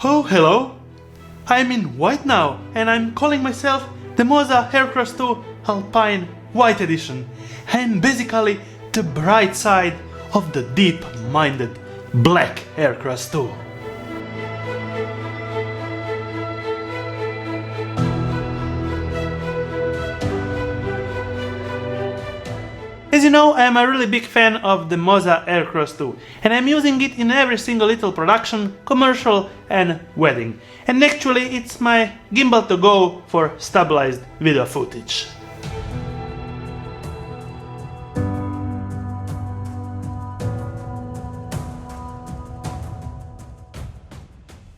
Oh, hello! I'm in white now, and I'm calling myself the MOZA AirCross 2 Alpine White Edition. I'm basically the bright side of the deep-minded black AirCross 2. As you know, I am a really big fan of the MOZA AirCross 2, and I'm using it in every single little production, commercial and wedding. And actually it's my gimbal to go for stabilized video footage.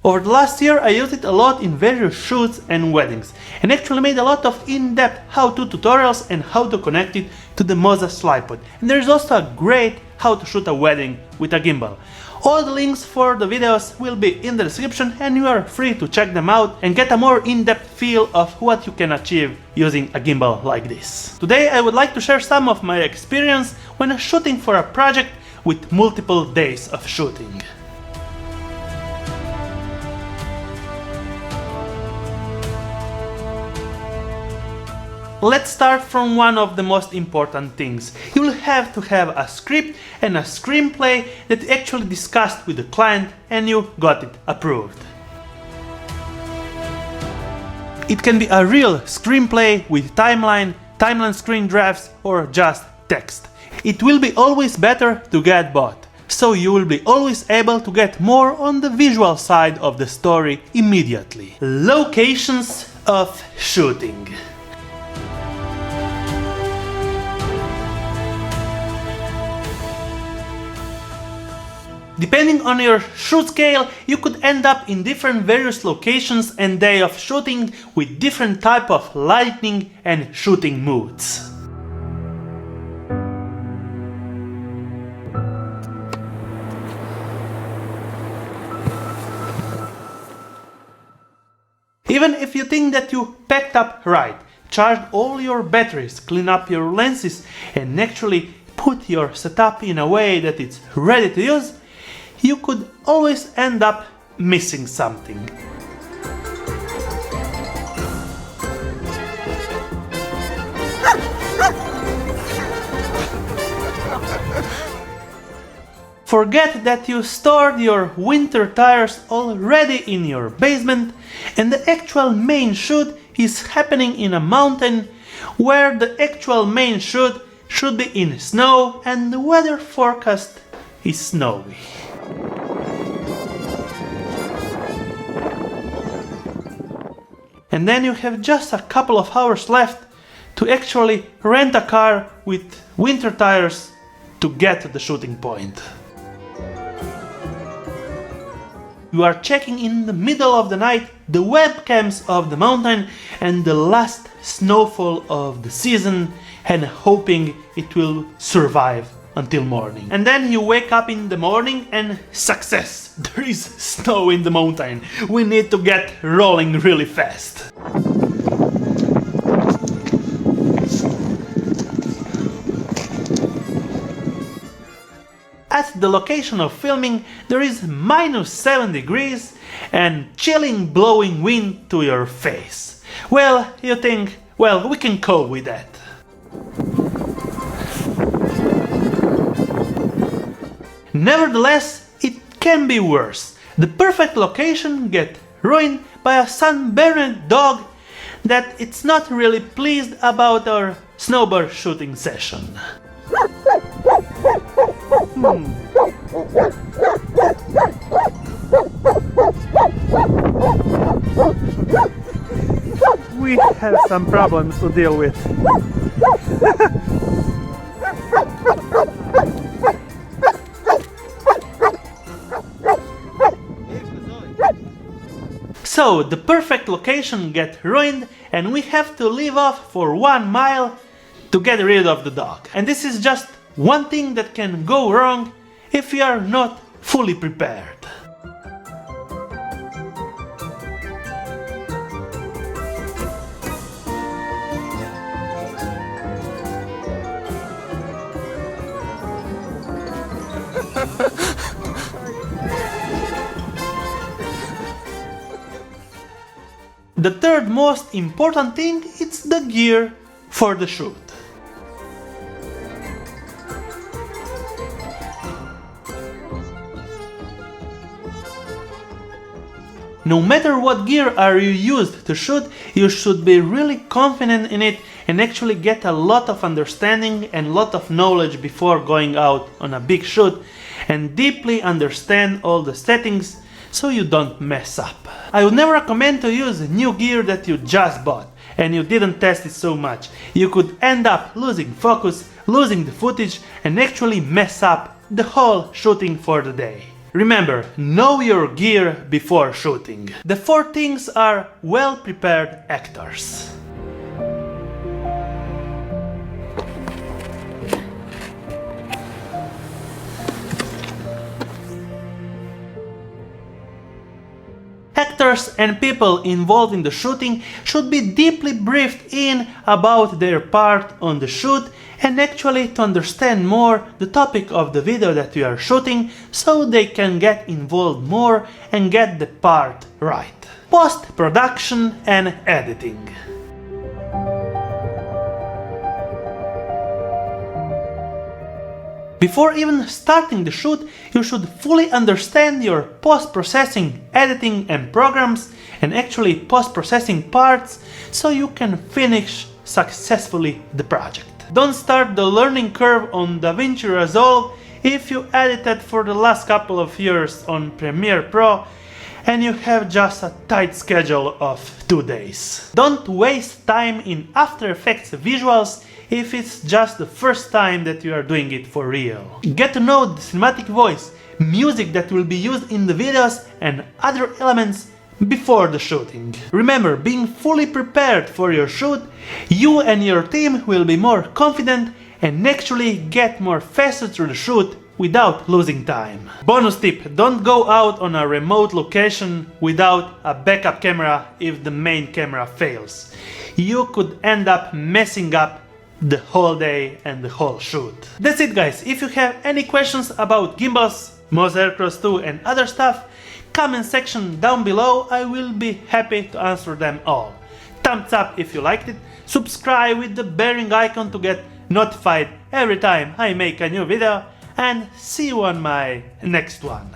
Over the last year I used it a lot in various shoots and weddings, and actually made a lot of in-depth how-to tutorials and how to connect it to the MOZA slide pod. And there's also a great how to shoot a wedding with a gimbal. All the links for the videos will be in the description, and you are free to check them out and get a more in-depth feel of what you can achieve using a gimbal like this. Today I would like to share some of my experience when shooting for a project with multiple days of shooting. Let's start from one of the most important things. You will have to have a script and a screenplay that you actually discussed with the client and you got it approved. It can be a real screenplay with timeline screen drafts, or just text. It will be always better to get both, so you will be always able to get more on the visual side of the story immediately. Locations of shooting. Depending on your shoot scale, you could end up in different various locations and day of shooting with different type of lighting and shooting moods. Even if you think that you packed up right, charged all your batteries, clean up your lenses and actually put your setup in a way that it's ready to use, you could always end up missing something. Forget that you stored your winter tires already in your basement, and the actual main shoot is happening in a mountain where the actual main shoot should be in snow and the weather forecast is snowy. And then you have just a couple of hours left to actually rent a car with winter tires to get to the shooting point. You are checking in the middle of the night the webcams of the mountain and the last snowfall of the season and hoping it will survive until morning. And then you wake up in the morning and success! There is snow in the mountain. We need to get rolling really fast. At the location of filming there is -7 degrees and chilling blowing wind to your face. Well, you think, well, we can cope with that. Nevertheless, it can be worse. The perfect location gets ruined by a sunburned dog that it's not really pleased about our snowbird shooting session. We have some problems to deal with. So the perfect location gets ruined and we have to leave off for 1 mile to get rid of the dog. And this is just one thing that can go wrong if you are not fully prepared. The third most important thing is the gear for the shoot. No matter what gear are you used to shoot, you should be really confident in it and actually get a lot of understanding and lot of knowledge before going out on a big shoot and deeply understand all the settings so you don't mess up. I would never recommend to use new gear that you just bought and you didn't test it so much. You could end up losing focus, losing the footage and actually mess up the whole shooting for the day. Remember, know your gear before shooting. The four things are well-prepared actors. Actors and people involved in the shooting should be deeply briefed in about their part on the shoot and actually to understand more the topic of the video that you are shooting so they can get involved more and get the part right. Post-production and editing. Before even starting the shoot, you should fully understand your post-processing, editing and programs and actually post-processing parts so you can finish successfully the project. Don't start the learning curve on DaVinci Resolve if you edited for the last couple of years on Premiere Pro and you have just a tight schedule of 2 days. Don't waste time in After Effects visuals if it's just the first time that you are doing it for real. Get to know the cinematic voice, music that will be used in the videos and other elements before the shooting. Remember, being fully prepared for your shoot, you and your team will be more confident and actually get more faster through the shoot without losing time. Bonus tip, don't go out on a remote location without a backup camera if the main camera fails. You could end up messing up the whole day and the whole shoot. That's it guys, if you have any questions about gimbals, MOZA AirCross 2 and other stuff, comment section down below, I will be happy to answer them all. Thumbs up if you liked it, subscribe with the bearing icon to get notified every time I make a new video, and see you on my next one.